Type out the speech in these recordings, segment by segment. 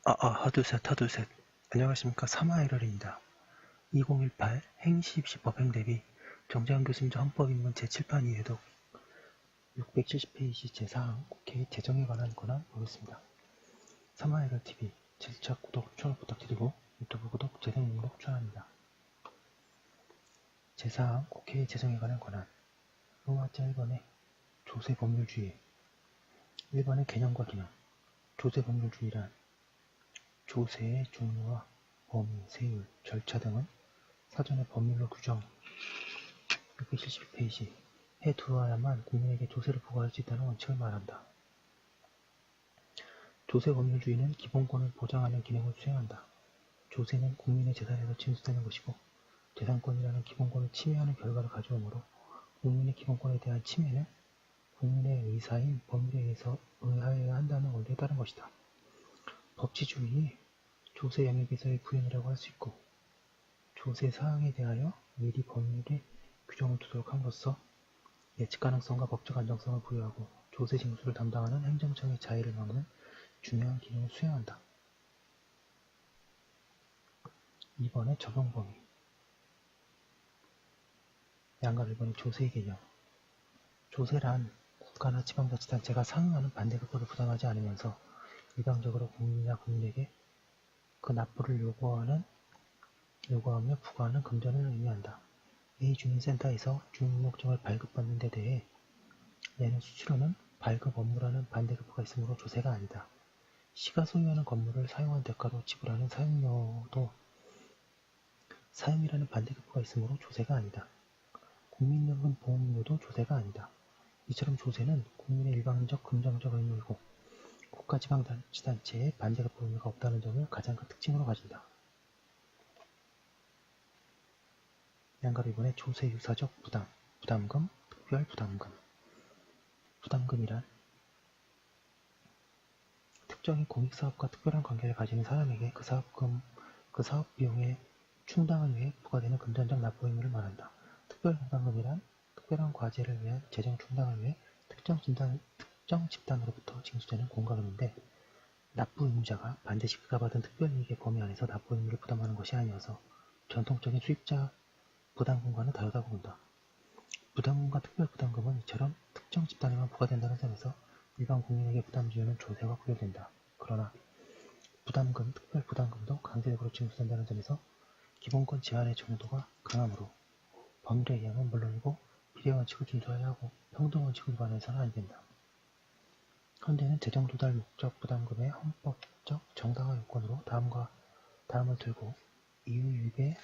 하두셋, 하두셋. 안녕하십니까. 사마에럴입니다. 2018 행시입시법 행대비 정재환 교수님 헌법입문 제7판 2회독 670페이지 제4항 국회 재정에 관한 권한 보겠습니다. 사마에럴TV 질차 구독, 추천 부탁드리고 유튜브 구독, 재생 목록 추천합니다. 제4항 국회 재정에 관한 권한 로마자 1번의 조세법률주의 1번의 개념과 기능 조세법률주의란 조세의 종류와 범위, 세율, 절차 등은 사전에 법률로 규정 671페이지 해 들어와야만 국민에게 조세를 부과할 수 있다는 원칙을 말한다. 조세법률주의는 기본권을 보장하는 기능을 수행한다. 조세는 국민의 재산에서 징수되는 것이고 재산권이라는 기본권을 침해하는 결과를 가져오므로 국민의 기본권에 대한 침해는 국민의 의사인 법률에 의해서 의하여야 한다는 원리에 따른 것이다. 법치주의의 조세 영역에서의 부연이라고 할 수 있고 조세 사항에 대하여 미리 법률에 규정을 두도록 함으로써 예측 가능성과 법적 안정성을 부여하고 조세 징수를 담당하는 행정청의 자의를 막는 중요한 기능을 수행한다. 2번의 적용 범위 양가 1번의 조세의 개념 조세란 국가나 지방자치단체가 상응하는 반대급부를 부담하지 않으면서 일방적으로 국민이나 국민에게 그 납부를 요구하며 부과하는 금전을 의미한다. A주민센터에서 주민등록증을 발급받는 데 대해 내는 수수료는 발급 업무라는 반대급부가 있으므로 조세가 아니다. 시가 소유하는 건물을 사용한 대가로 지불하는 사용료도 사용이라는 반대급부가 있으므로 조세가 아니다. 국민연금 보험료도 조세가 아니다. 이처럼 조세는 국민의 일방적 금전적 의무이고 국가지방자치단체의 반대급부 의무가 없다는 점을 가장 큰 특징으로 가진다. 양가 2번의 조세 유사적 부담, 부담금, 특별부담금. 부담금이란 특정의 공익사업과 특별한 관계를 가지는 사람에게 그 사업 비용의 충당을 위해 부과되는 금전적 납부 의무를 말한다. 특별부담금이란 특별한 과제를 위한 재정 충당을 위해 특정 집단으로부터 징수되는 공과금인데 납부 의무자가 반드시 그가 받은 특별이익의 범위 안에서 납부 의무를 부담하는 것이 아니어서 전통적인 수입자 부담금과는 다르다고 본다. 부담금과 특별부담금은 이처럼 특정 집단에만 부과된다는 점에서 일반 국민에게 부담 지우는 조세와 구별된다. 그러나 부담금, 특별부담금도 강제적으로 징수된다는 점에서 기본권 제한의 정도가 강하므로 법률에 의하면 물론이고 비례원칙을 준수해야 하고 평등원칙을 위반해서는 안 된다. 현재는 재정조달 목적 부담금의 헌법적 정당화 요건으로 다음을 들고 이유 유입의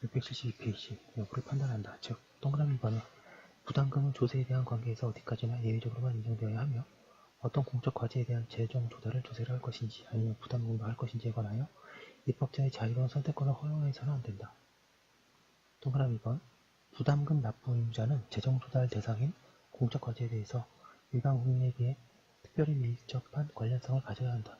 672페이지 여부를 판단한다. 즉, 동그라미 2번에 부담금은 조세에 대한 관계에서 어디까지나 예외적으로만 인정되어야 하며 어떤 공적 과제에 대한 재정 조달을 조세를 할 것인지 아니면 부담금으로 할 것인지에 관하여 입법자의 자유로운 선택권을 허용해서는 안 된다. 동그라미 2번 부담금 납부 의무자는 재정 조달 대상인 공적 과제에 대해서 일반 국민에 비해 특별히 밀접한 관련성을 가져야 한다.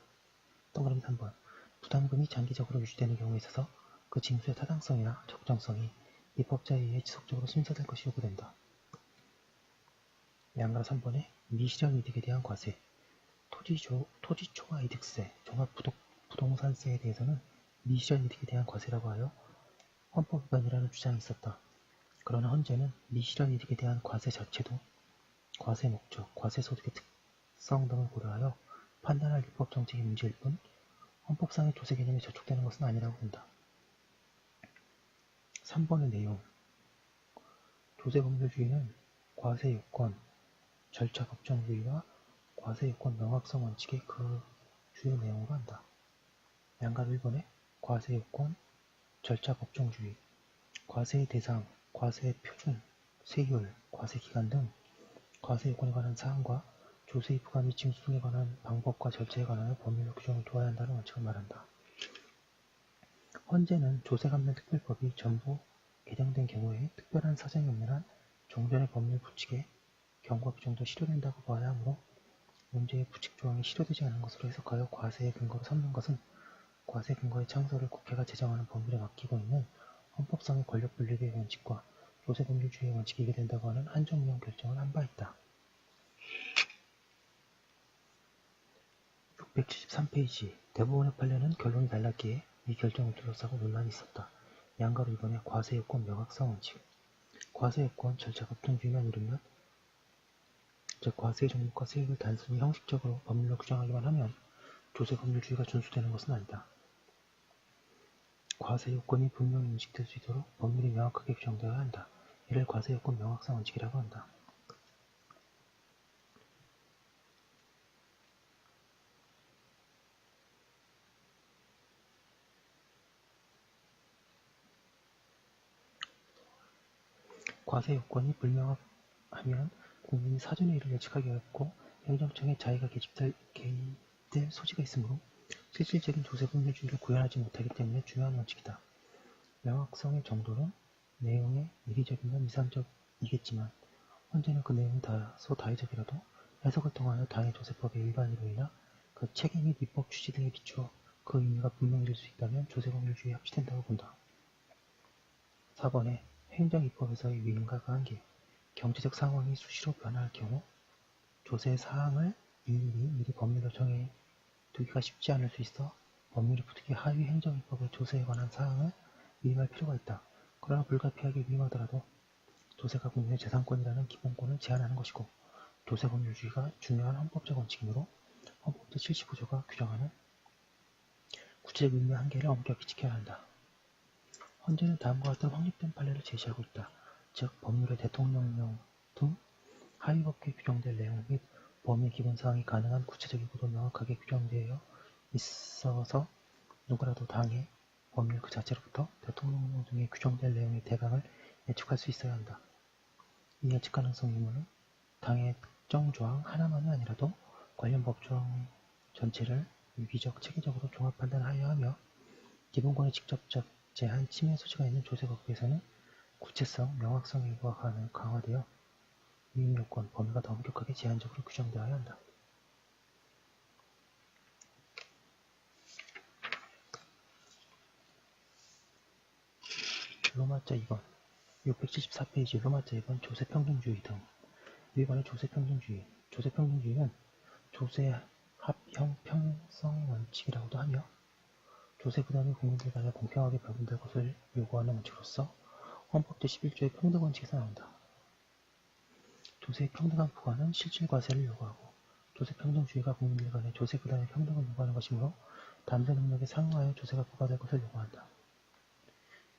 동그라미 3번 부담금이 장기적으로 유지되는 경우에 있어서 그 징수의 타당성이나 적정성이 입법자에 의해 지속적으로 심사될 것이 요구된다. 양가 3번에 미실현 이득에 대한 과세 토지초과 이득세, 종합부동산세에 대해서는 미실현 이득에 대한 과세라고 하여 헌법 위반이라는 주장이 있었다. 그러나 현재는 미실현 이득에 대한 과세 자체도 과세 목적, 과세 소득의 특성 등을 고려하여 판단할 입법 정책의 문제일 뿐 헌법상의 조세 개념에 저촉되는 것은 아니라고 본다. 3번의 내용 조세법률주의는 과세 요건, 절차 법정주의와 과세 요건 명확성 원칙의 그 주요 내용으로 한다. 양가 1번에 과세 요건, 절차 법정주의, 과세의 대상, 과세의 표준, 세율, 과세 기간 등 과세 요건에 관한 사항과 조세의 부과 및 징수 등에 관한 방법과 절차에 관하여 법률로 규정을 두어야 한다는 원칙을 말한다. 현재는 조세감면특별법이 전부 개정된 경우에 특별한 사정이 없는 한 종전의 법률 부칙에 경과 규정도 실효된다고 봐야 하므로 문제의 부칙 조항이 실효되지 않은 것으로 해석하여 과세의 근거로 삼는 것은 과세 근거의 창설을 국회가 제정하는 법률에 맡기고 있는 헌법상의 권력 분립의 원칙과 조세법률주의의 원칙이 이게 된다고 하는 한정령 결정을 한 바 있다. 673페이지 대부분의 판례는 결론이 달랐기에 이 결정을 둘러싸고 논란이 있었다. 양가로 이번에 과세요건 명확성 원칙. 과세요건 절차가 불통주의만 이루면, 즉 과세의 종목과 세액을 단순히 형식적으로 법률로 규정하기만 하면 조세법률주의가 준수되는 것은 아니다. 과세요건이 분명히 인식될 수 있도록 법률이 명확하게 규정되어야 한다. 이를 과세요건 명확성 원칙이라고 한다. 과세요건이 불명확하면 국민이 사전에 이를 예측하기 어렵고 행정청에 자의가 개입될 소지가 있으므로 실질적인 조세법률주의를 구현하지 못하기 때문에 중요한 원칙이다. 명확성의 정도는 내용의 이리적이면 이상적이겠지만 헌재는 그 내용이 다소 다의적이라도 해석을 통하여 당해 조세법의 위반으로 인하 그 체계 및 입법 취지 등에 비추어 그 의미가 분명해질 수 있다면 조세법률주의에 합치된다고 본다. 4번에 행정입법에서의 위임과 한계. 경제적 상황이 수시로 변화할 경우 조세 사항을 미리 법률로 정해두기가 쉽지 않을 수 있어 법률이 부득이 하위 행정입법의 조세에 관한 사항을 위임할 필요가 있다. 그러나 불가피하게 위임하더라도 조세가 국민의 재산권이라는 기본권을 제한하는 것이고 조세법률주의가 중요한 헌법적 원칙이므로 헌법 제79조가 규정하는 구체적 의미의 한계를 엄격히 지켜야 한다. 헌재는 다음과 같은 확립된 판례를 제시하고 있다. 즉 법률의 대통령령 등 하위법규에 규정될 내용 및 범위 기본사항이 가능한 구체적이고도 명확하게 규정되어 있어서 누구라도 당의 법률 그 자체로부터 대통령령 등에 규정될 내용의 대강을 예측할 수 있어야 한다. 이 예측 가능성 의무는 당의 특정 조항 하나만이 아니라도 관련 법조항 전체를 유기적, 체계적으로 종합 판단하여야 하며 기본권의 직접적 제한 침해 소지가 있는 조세법규에서는 구체성, 명확성 일부가 강화되어 위임 요건, 범위가 더 엄격하게 제한적으로 규정되어야 한다. 로마자 2번 674페이지 로마자 2번 조세평등주의 등. 1번의 조세평등주의. 조세평등주의는 조세합형평성 원칙이라고도 하며 조세 부담이 국민들 간에 공평하게 배분될 것을 요구하는 원칙으로서 헌법 제11조의 평등원칙에서 나온다. 조세의 평등한 부과는 실질과세를 요구하고 조세평등주의가 국민들 간의 조세 부담의 평등을 요구하는 것이므로 담세 능력에 상응하여 조세가 부과될 것을 요구한다.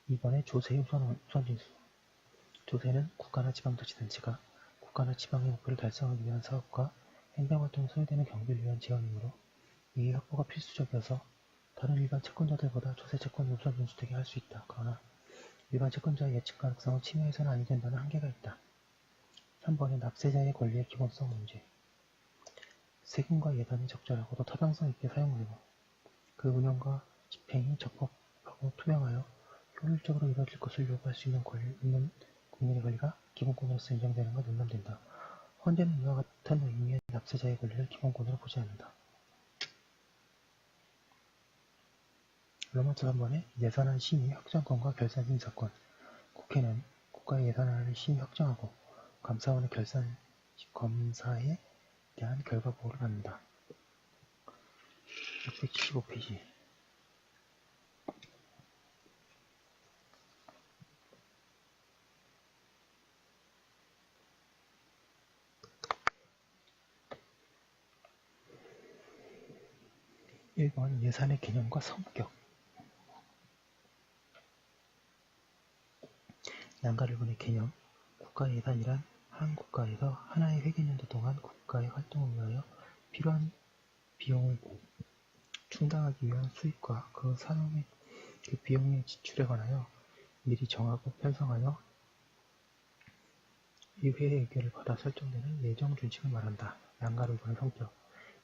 2번의 조세의 우선진수. 조세는 국가나 지방자치단체가 국가나 지방의 목표를 달성하기 위한 사업과 행정활동에 소요되는 경비를 위한 지원이므로 이의 확보가 필수적이어서 다른 일반 채권자들보다 조세 채권이 우선 준수되게 할 수 있다. 그러나 일반 채권자의 예측 가능성을 침해해서는 아니 된다는 한계가 있다. 3번의 납세자의 권리의 기본성 문제. 세금과 예산이 적절하고도 타당성 있게 사용되고 그 운영과 집행이 적법하고 투명하여 효율적으로 이루어질 것을 요구할 수 있는 국민의 권리가 기본권으로서 인정되는 건 용납된다. 헌재는 이와 같은 의미의 납세자의 권리를 기본권으로 보지 않는다. 로마자 3번에 예산안 심의 확정권과 결산 심사권. 국회는 국가의 예산안을 심의 확정하고 감사원의 결산 검사에 대한 결과 보고를 받는다. 675페이지 1번 예산의 개념과 성격. 양가르본의 개념. 국가예산이란 한 국가에서 하나의 회계년도 동안 국가의 활동을 위하여 필요한 비용을 충당하기 위한 수입과 그 사용 및 그 비용의 지출에 관하여 미리 정하고 편성하여 이 회의 의결을 받아 설정되는 예정 준칙을 말한다. 양가르본의 성격.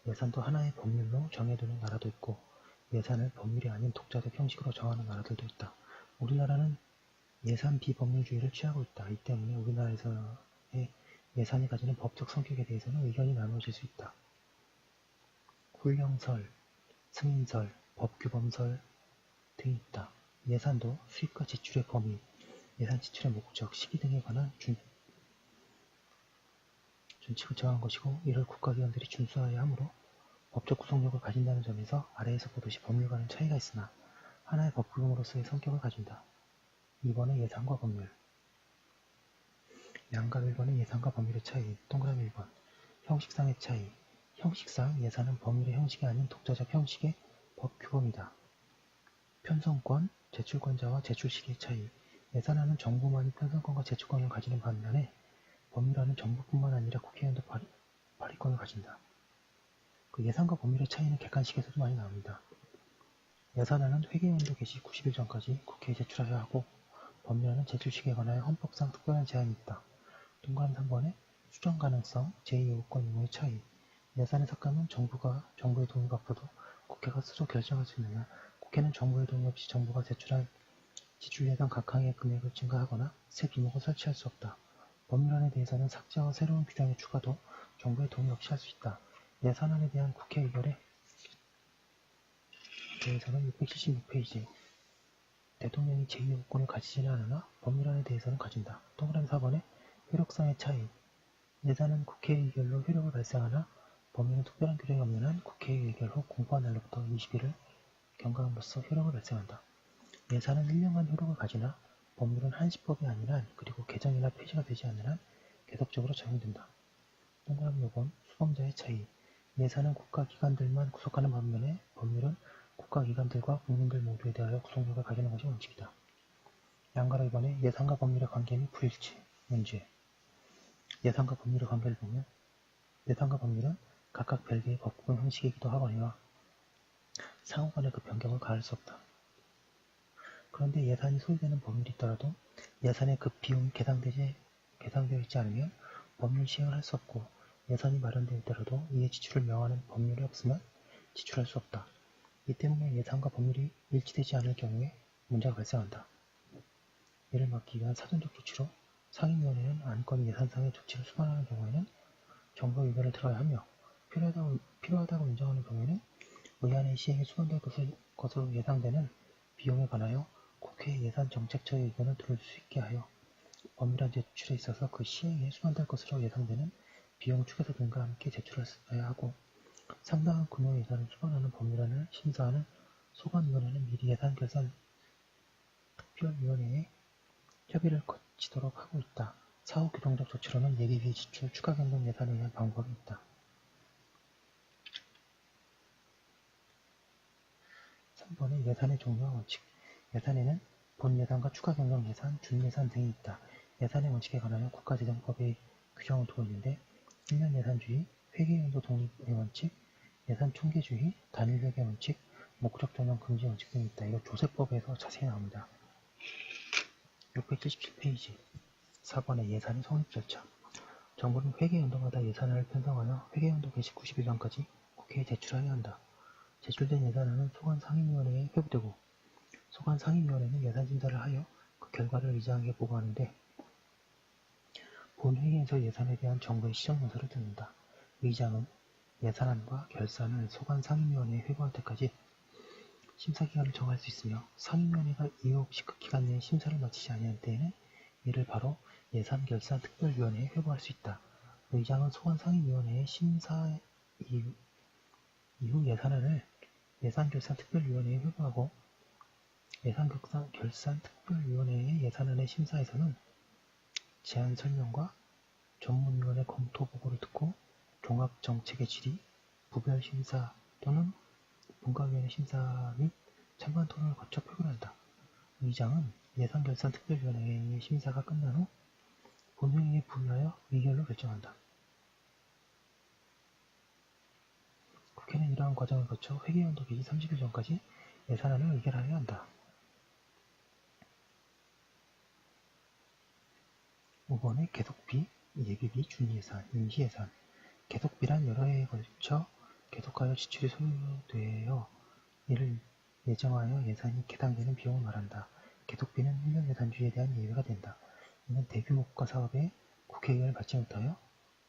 예산도 하나의 법률로 정해두는 나라도 있고 예산을 법률이 아닌 독자적 형식으로 정하는 나라들도 있다. 우리나라는 예산 비법률주의를 취하고 있다. 이 때문에 우리나라에서의 예산이 가지는 법적 성격에 대해서는 의견이 나누어질 수 있다. 훈령설, 승인설, 법규범설 등이 있다. 예산도 수입과 지출의 범위, 예산 지출의 목적, 시기 등에 관한 준칙을 정한 것이고 이를 국가기관들이 준수하여야 하므로 법적 구속력을 가진다는 점에서 아래에서 보듯이 법률과는 차이가 있으나 하나의 법규범으로서의 성격을 가진다. 2번의 예산과 법률. 양가 1번의 예산과 법률의 차이. 동그라미 1번. 형식상의 차이. 형식상 예산은 법률의 형식이 아닌 독자적 형식의 법규범이다. 편성권, 제출권자와 제출 시기의 차이. 예산안은 정부만이 편성권과 제출권을 가지는 반면에 법률안은 정부뿐만 아니라 국회의원도 발의권을 가진다. 그 예산과 법률의 차이는 객관식에서도 많이 나옵니다. 예산안은 회계연도 개시 90일 전까지 국회에 제출하여야 하고 법률안은 제출 시기에 관하여 헌법상 특별한 제한이 있다. 동그라미 3번에 수정 가능성, 제2요구권 유무의 차이. 예산의 삭감은 정부의 동의가 없어도 국회가 스스로 결정할 수 있느냐, 국회는 정부의 동의 없이 정부가 제출한 지출 예산 각 항의 금액을 증가하거나 새 비목을 설치할 수 없다. 법률안에 대해서는 삭제와 새로운 규정의 추가도 정부의 동의 없이 할 수 있다. 예산안에 대한 국회 의결에 대해서는 676페이지. 대통령이 제2요구권을 가지지는 않으나 법률안에 대해서는 가진다. 동그라미 4번에 효력상의 차이. 예산은 국회 의결로 효력을 발생하나 법률은 특별한 규정이 없는 한 국회 의결 후 공포한 날로부터 20일을 경과함으로써 효력을 발생한다. 예산은 1년간 효력을 가지나 법률은 한시법이 아닌 한 그리고 개정이나 폐지가 되지 않는 한 계속적으로 적용된다. 동그라미 5번 수범자의 차이. 예산은 국가기관들만 구속하는 반면에 법률은 국가기관들과 국민들 모두에 대하여 구속력을 가지는 것이 원칙이다. 양가로 2번에 예산과 법률의 관계 및 불일치. 문제. 예산과 법률의 관계를 보면 예산과 법률은 각각 별개의 법규 형식이기도 하거니와 상호간에 그 변경을 가할 수 없다. 그런데 예산이 소요되는 법률이 있더라도 예산의 그 비용이 계상되어 있지 않으면 법률 시행을 할 수 없고 예산이 마련되어 있더라도 이에 지출을 명하는 법률이 없으면 지출할 수 없다. 이 때문에 예산과 법률이 일치되지 않을 경우에 문제가 발생한다. 이를 막기 위한 사전적 조치로 상임위원회는 안건 예산상의 조치를 수반하는 경우에는 정부 의견을 들어야 하며 필요하다고 인정하는 경우에는 의안의 시행에 수반될 것으로 예상되는 비용에 관하여 국회 예산정책처의 의견을 들을 수 있게 하여 법률안 제출에 있어서 그 시행에 수반될 것으로 예상되는 비용 추계서 등과 함께 제출하여야 하고 상당한 금액의 예산을 수반하는 법률안을 심사하는 소관위원회는 미리 예산결산 특별위원회에 협의를 거치도록 하고 있다. 사후 규정적 조치로는 예비비 지출, 추가 변동 예산에 의한 방법이 있다. 3번의 예산의 종류와 원칙. 예산에는 본예산과 추가 변경 예산, 준예산 등이 있다. 예산의 원칙에 관하여 국가재정법의 규정을 두고 있는데 1년 예산주의, 회계연도 독립의 원칙, 예산 총계주의, 단일회계 원칙, 목적 전환 금지 원칙 등이 있다. 이거 조세법에서 자세히 나옵니다. 677페이지 4번의 예산의 성립 절차. 정부는 회계연도마다 예산안을 편성하여 회계연도 개시 90일 전까지 국회에 제출하여야 한다. 제출된 예산안은 소관상임위원회에 회부되고 소관상임위원회는 예산심사를 하여 그 결과를 의장에게 보고하는데 본회의에서 예산에 대한 정부의 시정문서를 듣는다. 의장은 예산안과 결산을 소관상임위원회에 회부할 때까지 심사기간을 정할 수 있으며 상임위원회가 이유 없이 그 기간 내에 심사를 마치지 아니할 때에는 이를 바로 예산결산특별위원회에 회부할 수 있다. 의장은 소관상임위원회의 심사 이후 예산안을 예산결산특별위원회에 회부하고 예산결산특별위원회의 예산안의 심사에서는 제안 설명과 전문위원회 검토 보고를 듣고 종합정책의 질의, 부별심사 또는 분과위원회 심사 및 찬반 토론을 거쳐 표결한다. 의장은 예산결산특별위원회의 심사가 끝난 후 본회의에 부의하여 의결로 결정한다. 국회는 이러한 과정을 거쳐 회계연도 개시 30일 전까지 예산안을 의결하여야 한다. 5번의 계속비, 예비비, 준예산, 임시예산. 계속비란 여러 해에 걸쳐 계속하여 지출이 소요되어 이를 예정하여 예산이 계산되는 비용을 말한다. 계속비는 1년 예산주의에 대한 예외가 된다. 이는 대규모 국가 사업에 국회의견을 받지 못하여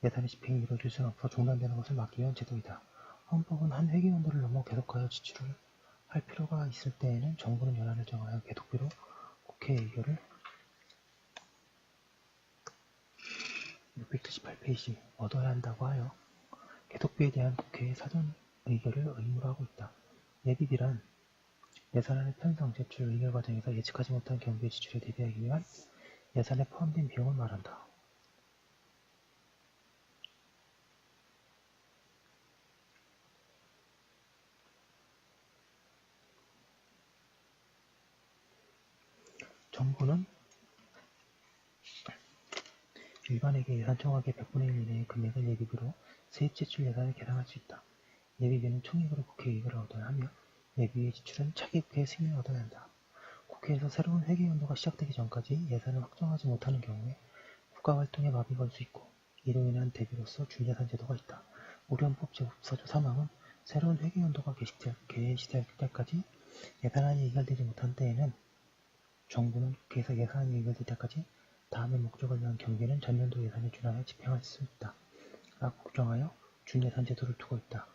예산의 집행이 이루어질 수는 없어 중단되는 것을 막기 위한 제도이다. 헌법은 한 회계연도를 넘어 계속하여 지출을 할 필요가 있을 때에는 정부는 연한을 정하여 계속비로 국회 의결을 678페이지 얻어야 한다고 하여 계속비에 대한 국회의 사전 의결을 의무로 하고 있다. 예비비란 예산안의 편성, 제출, 의결 과정에서 예측하지 못한 경비의 지출에 대비하기 위한 예산에 포함된 비용을 말한다. 정부는 일반에게 예산 총액의 100분의 1 이내의 금액을 예비비로 세입 제출 예산을 계산할 수 있다. 예비비는 총액으로 국회 의결을 얻어야 하며 예비비의 지출은 차기 국회의 승인을 얻어야 한다. 국회에서 새로운 회계연도가 시작되기 전까지 예산을 확정하지 못하는 경우에 국가활동에 마비가 올 수 있고 이로 인한 대비로서 준예산 제도가 있다. 우려헌법 제54조 3항은 새로운 회계연도가 개시될 때까지 예산안이 의결되지 못한 때에는 정부는 국회에서 예산안이 의결될 때까지 다음의 목적을 위한 경비는 전년도 예산에 준하여 집행할 수 있다. 라고 규정하여 준예산 제도를 두고 있다.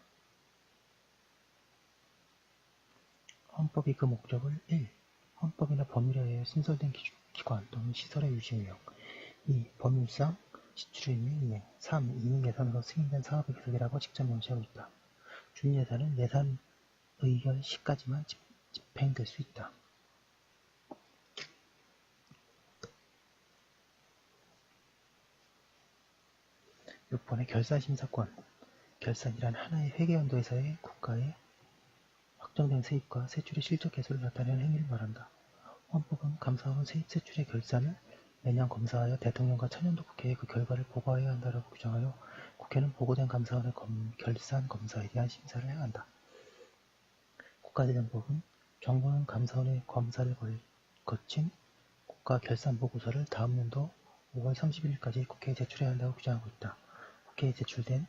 헌법이 그 목적을 1. 헌법이나 법률에 의해 신설된 기관 또는 시설의 유지 운영 2. 법률상 지출의 이행 3. 이행 예산으로 승인된 사업의 계속이라고 직접 명시하고 있다. 준예산은 예산 의결 시까지만 집행될 수 있다. 6번의 결산심사권 결산이란 하나의 회계연도에서의 국가의 확정된 세입과 세출의 실적 개수를 나타내는 행위를 말한다. 헌법은 감사원은 세입 세출의 결산을 매년 검사하여 대통령과 천연도 국회에 그 결과를 보고해야 한다라고 규정하여 국회는 보고된 감사원의 결산 검사에 대한 심사를 해야 한다. 국가재정법은 정부는 감사원의 검사를 거친 국가결산보고서를 다음 년도 5월 31일까지 국회에 제출해야 한다고 규정하고 있다. 국회에 제출된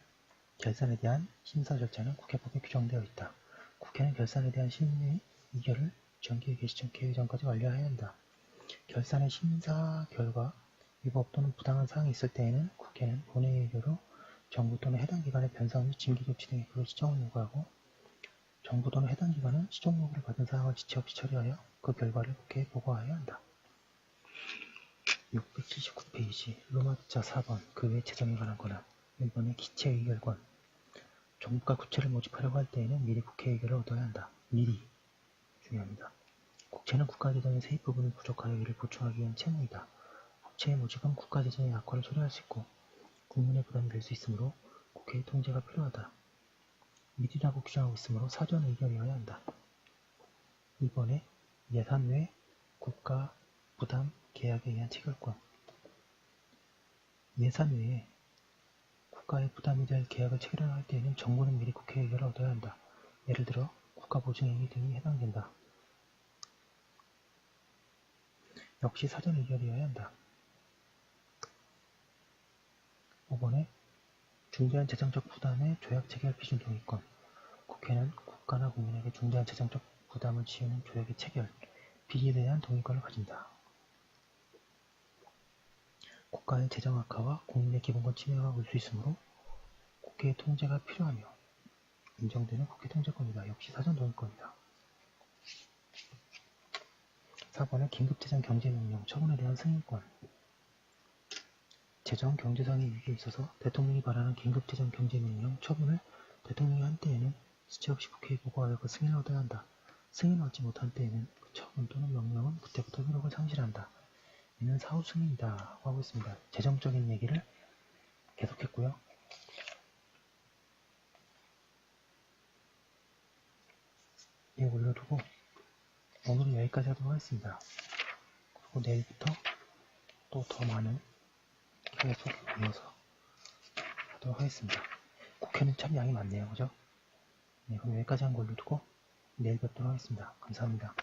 결산에 대한 심사 절차는 국회법에 규정되어 있다. 국회는 결산에 대한 심의 의결을 정기회 개시 전 개회 전까지 완료해야 한다. 결산의 심사 결과 위법 또는 부당한 사항이 있을 때에는 국회는 본회의 의결로 정부 또는 해당 기관의 변상 및 징계 조치 등의 그 시정을 요구하고 정부 또는 해당 기관은 시정 요구를 받은 사항을 지체 없이 처리하여 그 결과를 국회에 보고하여야 한다. 679페이지 로마자 4번 그 외 재정에 관한 권한 1번의 기체 의결권 정부가 구체를 모집하려고 할 때에는 미리 국회 의결을 얻어야 한다. 미리 중요합니다. 국채는 국가재정의 세입 부분이 부족하여 이를 보충하기 위한 채무이다. 국채의 모집은 국가재정의 악화를 초래할 수 있고 국민의 부담이 될 수 있으므로 국회의 통제가 필요하다. 미리라고 규정하고 있으므로 사전 의결이어야 한다. 2번에 예산 외 국가 부담 계약에 의한 체결권 예산 외에 국가의 부담이 될 계약을 체결할 때에는 정부는 미리 국회 의결을 얻어야 한다. 예를 들어 국가보증행위 등이 해당된다. 역시 사전 의결이어야 한다. 5번에 중대한 재정적 부담의 조약 체결批准 동의권 국회는 국가나 국민에게 중대한 재정적 부담을 지우는 조약의 체결, 비리에 대한 동의권을 가진다. 국가의 재정 악화와 국민의 기본권 침해가 올 수 있으므로 국회의 통제가 필요하며 인정되는 국회 통제권이다. 역시 사전 동의권이다. 4번은 긴급재정 경제명령 처분에 대한 승인권 재정 경제상의 위기에 있어서 대통령이 발하는 긴급재정 경제명령 처분을 대통령이 한 때에는 지체 없이 국회에 보고하여 그 승인을 얻어야 한다. 승인을 얻지 못한 때에는 그 처분 또는 명령은 그때부터 효력을 상실한다. 이는 사후 승인이다 하고 있습니다. 재정적인 얘기를 계속했고요. 예, 올려두고 오늘은 여기까지 하도록 하겠습니다. 그리고 내일부터 또 더 많은 계속 이어서 하도록 하겠습니다. 국회는 참 양이 많네요. 그죠? 네, 그럼 여기까지 한 걸로 두고 내일 뵙도록 하겠습니다. 감사합니다.